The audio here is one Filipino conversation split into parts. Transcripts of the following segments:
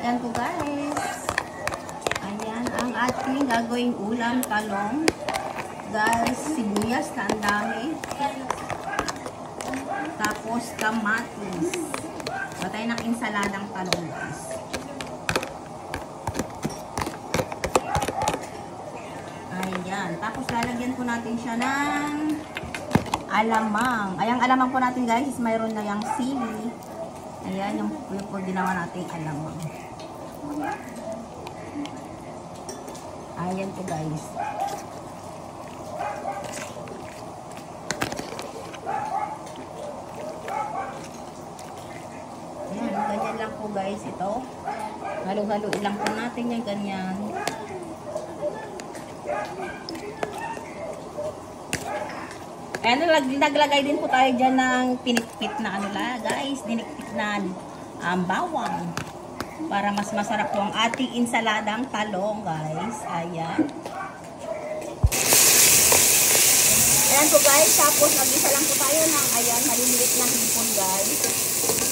Yan po guys. Ayan, ang ating gagawing ulam, talong. Guys, sibuyas na ang dami. Tapos kamatis. Patay ng insaladang talong guys. Ayan. Tapos lalagyan po natin siya ng alamang. Ayang alamang po natin guys is mayroon na yung sili. Ayan yung po ginawa natin alamang. Ayan po guys. Ayan, ganyan lang po guys ito. Halo-halo lang po natin yung ganyan. Ayan, naglagay din po tayo dyan ng pinikpit na ano la, guys. Dinikpit na bawang. Para mas masarap po ang ating insaladang talong, guys. Ayan. Ayan po, guys. Tapos, nag-isa lang po tayo ng, ayan, maliliit na hipon, guys.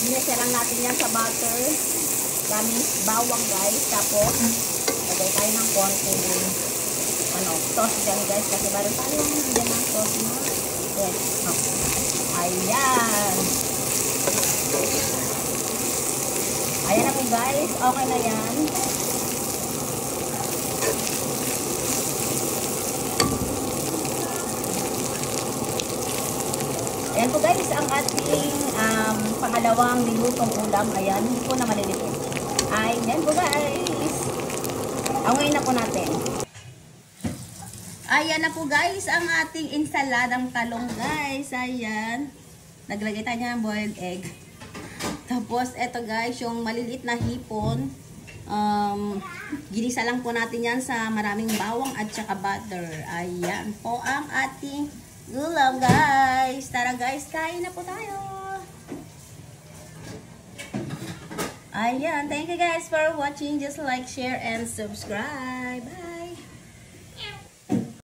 Binasa lang natin yan sa butter. Daming bawang, guys. Tapos, lagay tayo ng konti sauce dyan, guys. Kasi meron tayo dyan ng sauce na. Yes. Ayan. Ayan na po guys. Okay na yan. Ayan po guys. Ang ating pangalawang nilutong ulam. Ayan. Hindi po na maliliit. Ayan po guys. Angoyin na po natin. Ayan na po guys, ang ating insaladang talong guys. Ayan. Naglagay tayo ng boiled egg. Tapos, eto guys, yung maliliit na hipon. Ginisa lang po natin yan sa maraming bawang at saka butter. Ayan po ang ating ulam guys. Tara guys, kain na po tayo. Ayan, thank you guys for watching. Just like, share, and subscribe. Bye!